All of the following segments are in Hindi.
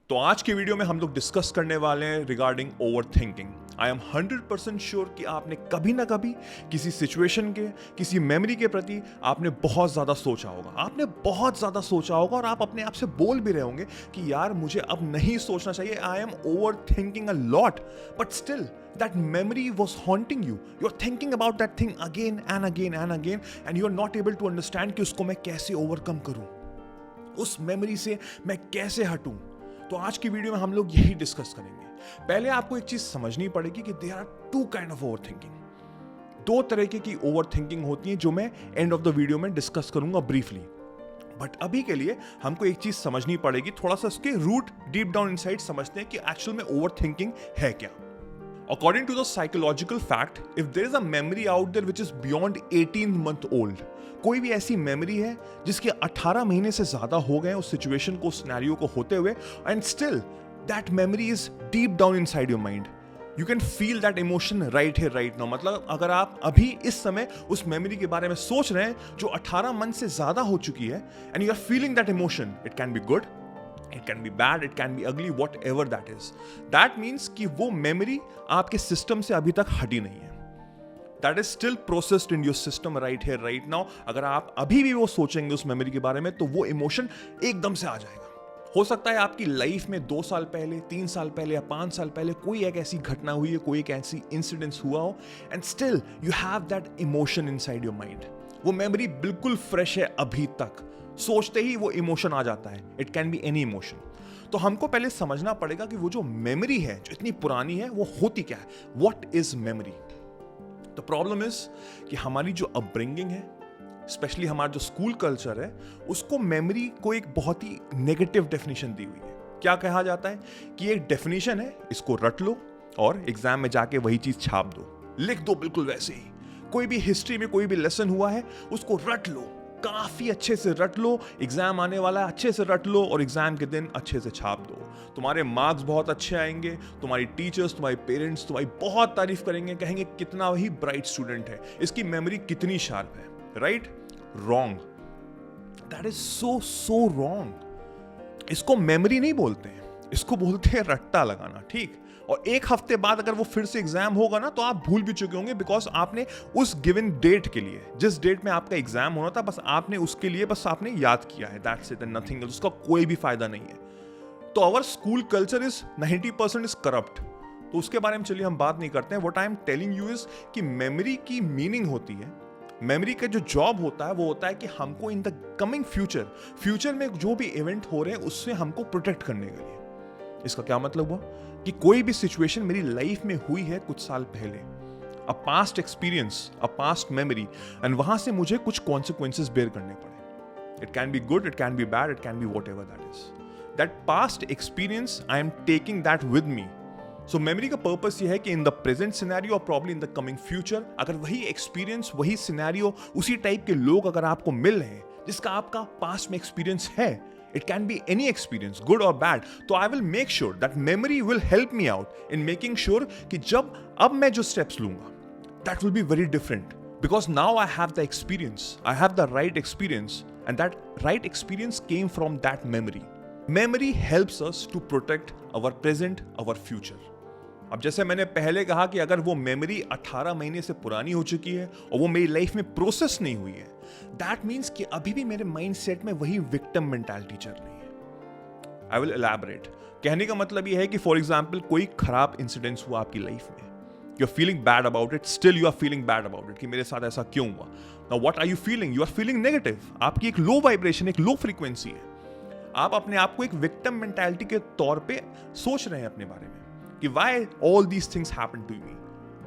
तो आज के वीडियो में हम लोग डिस्कस करने वाले हैं regarding over thinking. I am 100% sure कि आपने कभी ना कभी किसी सिचुएशन के, किसी मेमोरी के प्रति आपने बहुत ज़्यादा सोचा होगा और आप अपने आप से बोल भी रहे होंगे कि यार मुझे अब नहीं सोचना चाहिए, I am over thinking a lot, but still that memory was haunting you. You're thinking about that thing again and again and again and you're not able to understand कि उसको मैं कैसे ओवरकम करूं, उस मेमोरी से मैं कैसे हटूं। तो आज की वीडियो में हम लोग यही डिस्कस करेंगे। पहले आपको एक चीज समझनी पड़ेगी कि there are two kind of over thinking. दो तरीके की ओवर थिंकिंग होती है जो मैं एंड ऑफ द वीडियो में डिस्कस करूंगा ब्रीफली। बट अभी के लिए हमको एक चीज समझनी पड़ेगी, थोड़ा सा उसके रूट डीप डाउन इनसाइड समझते हैं कि एक्चुअल में ओवर थिंकिंग है क्या। According to the psychological fact, if there is a memory out there which is beyond 18 month old, कोई भी ऐसी मेमोरी है जिसके 18 महीने से ज्यादा हो गए उस सिचुएशन को, सिनेरियो को होते हुए, and still that memory is deep down inside your mind, you can feel that emotion right here right now. मतलब अगर आप अभी इस समय उस मेमोरी के बारे में सोच रहे हैं जो 18 मंथ से ज्यादा हो चुकी है, and you are feeling that emotion, it can be good, it can be bad, it can be ugly, whatever that is. That means कि वो memory आपके system से अभी तक हटी नहीं है. That is still processed in your system right here, right now. अगर आप अभी भी वो सोचेंगे उस memory के बारे में तो वो emotion एकदम से आ जाएगा। हो सकता है आपकी लाइफ में 2 साल पहले, 3 साल पहले या 5 साल पहले कोई एक ऐसी घटना हुई है, कोई एक ऐसी इंसिडेंस हुआ हो, and still you have that emotion inside your mind. वो मेमोरी बिल्कुल फ्रेश है अभी तक, सोचते ही वो इमोशन आ जाता है। It can be any emotion. तो हमको पहले समझना पड़ेगा कि वो जो मेमोरी है जो इतनी पुरानी है वो होती क्या है। What is memory? The problem is कि हमारी जो अपब्रिंगिंग है, स्पेशली हमारा जो स्कूल कल्चर है, उसको मेमोरी को एक बहुत ही नेगेटिव डेफिनेशन दी हुई है। क्या कहा जाता है कि एक डेफिनेशन है, इसको रट लो और एग्जाम में जाके वही चीज छाप दो, लिख दो बिल्कुल वैसे ही। कोई भी हिस्ट्री में कोई भी लेसन हुआ है उसको रट लो, काफी अच्छे से रट लो, एग्जाम आने वाला है अच्छे से रट लो और एग्जाम के दिन अच्छे से छाप दो। तुम्हारे मार्क्स बहुत अच्छे आएंगे, तुम्हारी टीचर्स, तुम्हारे पेरेंट्स तुम्हारी बहुत तारीफ करेंगे, कहेंगे कितना वही ब्राइट स्टूडेंट है, इसकी मेमोरी कितनी शार्प है। Right? Wrong. That is so wrong. इसको मेमोरी नहीं बोलते हैं, इसको बोलते हैं रट्टा लगाना। ठीक? और एक हफ्ते बाद अगर वो फिर से एग्जाम होगा ना तो आप भूल भी चुके होंगे, बिकॉज आपने उस गिवन डेट के लिए, जिस डेट में आपका एग्जाम होना था, बस आपने उसके लिए बस आपने याद किया है। That's it and nothing else. उसका कोई भी फायदा नहीं है। तो our school culture is 90% is corrupt. तो उसके बारे में चलिए हम बात नहीं करते हैं। What I am telling you is कि मेमोरी की मीनिंग होती है, मेमोरी का जो जॉब होता है वो होता है कि हमको इन द कमिंग फ्यूचर में जो भी इवेंट हो रहे हैं उससे हमको प्रोटेक्ट करने के लिए। इसका क्या मतलब हुआ कि कोई भी सिचुएशन मेरी लाइफ में हुई है कुछ साल पहले, a past experience, a past memory, and वहां से मुझे कुछ कॉन्सिक्वेंसेस बेयर करने पड़े। It can be good, it can be bad, it can B whatever that is. That past experience I am taking that with me. So memory का पर्पस ये है कि इन द प्रेजेंट सिनेरियो और probably in the coming future, अगर वही एक्सपीरियंस, वही सिनेरियो, उसी टाइप के लोग अगर आपको मिल रहे हैं जिसका आपका पास्ट में एक्सपीरियंस है, it can be any experience, good or bad, तो I will make sure that memory will help me out in making sure कि जब अब मैं जो steps लूंगा, that will be very different because now I have the experience, I have the right experience, and that right experience came from that memory. Memory helps us to protect our present, our future. अब जैसे मैंने पहले कहा कि अगर वो मेमोरी 18 महीने से पुरानी हो चुकी है और वो मेरी लाइफ में प्रोसेस नहीं हुई है, दैट मीन्स कि अभी भी मेरे माइंड सेट में वही विक्टिम मेंटालिटी चल रही है। I will elaborate. कहने का मतलब ये है कि फॉर एग्जाम्पल कोई खराब इंसिडेंस हुआ आपकी लाइफ में, you are feeling bad about it, still you are feeling bad about it कि मेरे साथ ऐसा क्यों हुआ। Now what are you feeling? You are feeling negative. आपकी एक लो वाइब्रेशन, एक लो फ्रीक्वेंसी है। आप अपने आप को एक विक्टिम मेंटालिटी के तौर पे सोच रहे हैं अपने बारे में कि why all these things happen to me?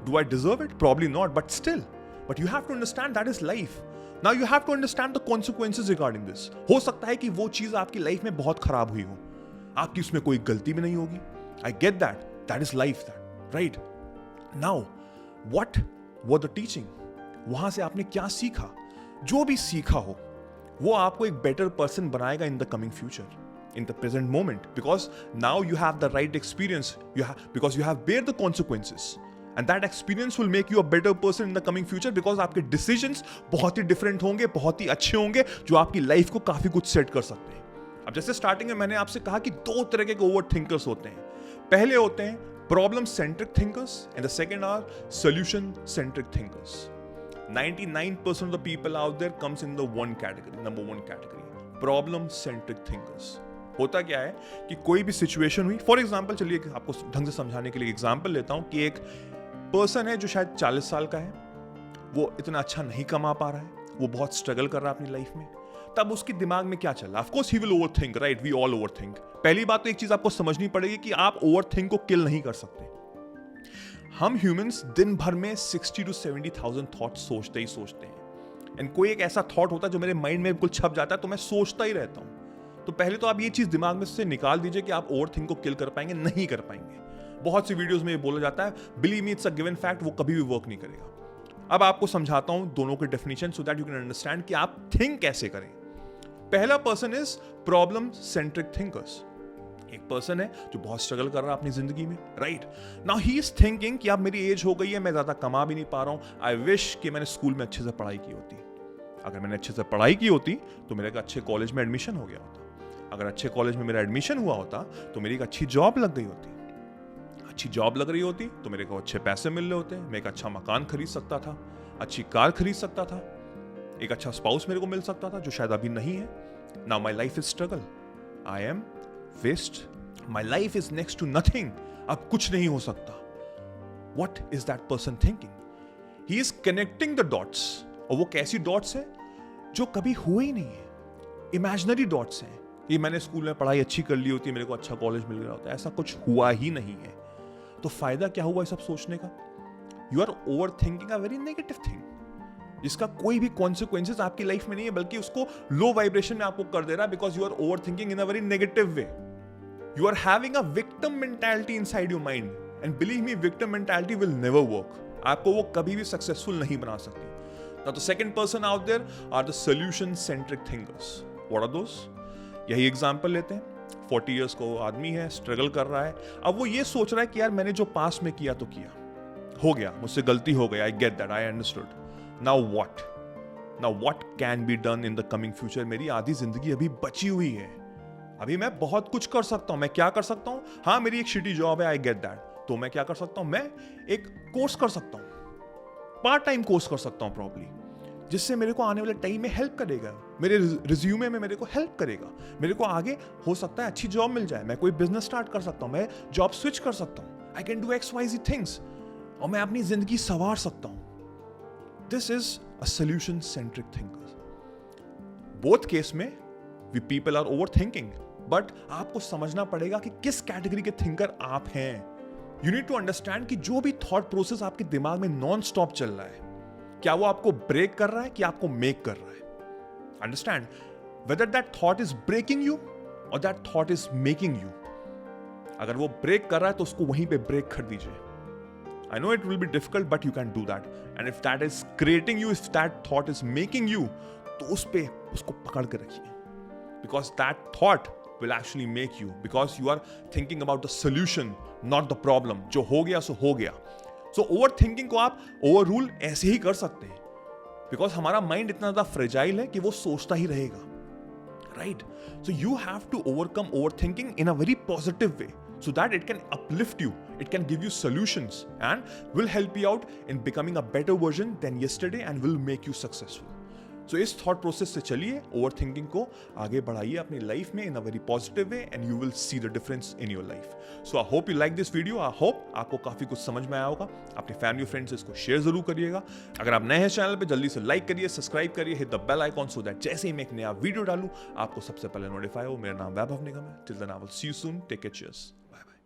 Do I deserve it? Probably not, but still. But you have to understand that is life. Now you have to understand the consequences regarding this. हो सकता है कि वो चीज आपकी लाइफ में बहुत खराब हुई हो, आपकी उसमें कोई गलती भी नहीं होगी। I get that. That is life, that, right? Now, what were the teaching? वहां से आपने क्या सीखा? जो भी सीखा हो वो आपको एक बेटर पर्सन बनाएगा in the coming future, in the present moment, because now you have the right experience, because you have bear the consequences, and that experience will make you a better person in the coming future, because आपके decisions बहुत ही different होंगे, बहुत ही अच्छे होंगे, जो आपकी लाइफ को काफी कुछ सेट कर सकते हैं। अब जैसे स्टार्टिंग में मैंने आपसे कहा कि दो तरह के ओवर थिंकर्स होते हैं. पहले होते हैं problem centric thinkers and the second are solution centric thinkers. 99% of the people out there comes in the one category, number one category, problem centric thinkers. होता क्या है कि कोई भी सिचुएशन हुई, फॉर एग्जाम्पल, चलिए आपको ढंग से समझाने के लिए एग्जाम्पल लेता हूं कि एक पर्सन है जो शायद 40 साल का है, वो इतना अच्छा नहीं कमा पा रहा है, वो बहुत स्ट्रगल कर रहा है अपनी लाइफ में. तब उसके दिमाग में क्या चल रहा है? Of course he will overthink, right? We all overthink. पहली बात तो एक चीज आपको समझनी पड़ेगी कि आप ओवरथिंक को किल नहीं कर सकते. हम ह्यूमंस दिन भर में 60 to 70,000 थॉट्स सोचते ही सोचते हैं. एंड कोई एक ऐसा थॉट होता है जो मेरे माइंड में बिल्कुल छप जाता है, तो मैं सोचता ही रहता हूं. तो पहले तो आप ये चीज दिमाग में से निकाल दीजिए कि आप ओवरथिंक को किल कर पाएंगे, नहीं कर पाएंगे. बहुत सी वीडियोस में ये बोला जाता है, believe me it's a given fact, वो कभी भी वर्क नहीं करेगा. अब आपको समझाता हूं दोनों के definition so that you can understand कि आप थिंक कैसे करें. पहला person is problem centric thinkers. एक पर्सन है जो बहुत स्ट्रगल कर रहा है अपनी जिंदगी में, right? Now he is thinking कि अब मेरी एज हो गई है, मैं ज्यादा कमा भी नहीं पा रहा हूं, आई विश कि मैंने स्कूल में अच्छे से पढ़ाई की होती. अगर मैंने अच्छे से पढ़ाई की होती तो मेरे एक अच्छे कॉलेज में एडमिशन हो गया होता. अगर अच्छे कॉलेज में मेरा एडमिशन हुआ होता तो मेरी एक अच्छी जॉब लग गई होती. अच्छी जॉब लग रही होती तो मेरे को अच्छे पैसे मिल रहे होते, मैं एक अच्छा मकान खरीद सकता था, अच्छी कार खरीद सकता था, एक अच्छा स्पाउस मेरे को मिल सकता था जो शायद अभी नहीं है. Now my life is struggle, I am waste, my life is next to nothing. अब कुछ नहीं हो सकता. What is that person thinking? He is connecting the dots. और वो कैसी डॉट्स है? जो कभी हुए ही नहीं है, इमेजिनरी डॉट्स हैं. ये मैंने स्कूल में पढ़ाई अच्छी कर ली होती, मेरे को अच्छा कॉलेज मिल गया होता, ऐसा कुछ हुआ ही नहीं है. तो फायदा क्या हुआ ये सब सोचने का? You are over thinking a very negative thing, जिसका कोई भी कॉन्सिक्वेंसेस आपकी लाइफ में नहीं है, बल्कि उसको लो वाइब्रेशन में आपको कर दे रहा है, because you are over thinking in a very negative way. You are having a victim mentality inside your mind, and believe me, victim mentality will never work. आपको वो कभी भी सक्सेसफुल नहीं बना सकती. Now the second person out there are the solution centric thinkers. What are those? यही एग्जाम्पल लेते हैं. 40 इयर्स को आदमी है, स्ट्रगल कर रहा है. अब वो ये सोच रहा है कि यार मैंने जो पास में किया तो किया, हो गया, मुझसे गलती हो गई, I get that, I understood. Now what can be done in the coming future? मेरी आधी जिंदगी अभी बची हुई है, अभी मैं बहुत कुछ कर सकता हूं. मैं क्या कर सकता हूं? हाँ, मेरी एक शिटी जॉब है, आई गेट दैट. तो मैं क्या कर सकता हूं? मैं एक कोर्स कर सकता हूं, पार्ट टाइम कोर्स कर सकता हूं प्रॉब्ली, जिससे मेरे को आने वाले टाइम में हेल्प करेगा, मेरे रिज्यूमे में मेरे को हेल्प करेगा, मेरे को आगे हो सकता है अच्छी जॉब मिल जाए, मैं कोई बिजनेस स्टार्ट कर सकता हूं, मैं जॉब स्विच कर सकता हूं, I can do XYZ things, और मैं अपनी जिंदगी संवार सकता हूं. This is a solution centric thinker. Both case में we people are over thinking, but आपको समझना पड़ेगा कि किस कैटेगरी के थिंकर आप हैं. यू नीड टू अंडरस्टैंड कि जो भी थॉट प्रोसेस आपके दिमाग में नॉन स्टॉप चल रहा है, क्या वो आपको ब्रेक कर रहा है कि आपको मेक कर रहा है? Understand whether that thought is breaking you और that thought is making you. अगर वो ब्रेक कर रहा है तो उसको वहीं पे ब्रेक कर दीजिए. I know it will be difficult, but you can do that. And if that is creating you, if that thought is making you, तो उस पे उसको पकड़ के रखिए, because that thought will actually make you, because you are thinking about the solution, not the problem. जो हो गया सो हो गया. So overthinking को आप overrule ऐसे ही कर सकते हैं, because हमारा mind इतना ज़्यादा fragile है कि वो सोचता ही रहेगा, right? So you have to overcome overthinking in a very positive way, so that it can uplift you, it can give you solutions, and will help you out in becoming a better version than yesterday, and will make you successful. So इस थॉट प्रोसेस से चलिए, ओवर थिंकिंग को आगे बढ़ाइए अपनी लाइफ में in a very positive way, and you will see the difference in your life. So I hope you like this video. I hope आपको काफी कुछ समझ में आया होगा. अपने फैमिली फ्रेंड्स से इसको शेयर जरूर करिएगा. अगर आप नए हैं चैनल पे, जल्दी से लाइक करिए, सब्सक्राइब करिए, hit the bell icon, so that जैसे ही मैं एक नया वीडियो डालूं आपको सबसे पहले नोटिफाई हो. मेरा नाम वैभव निगम है. Till then I will see you soon. Take care. Cheers. Bye bye.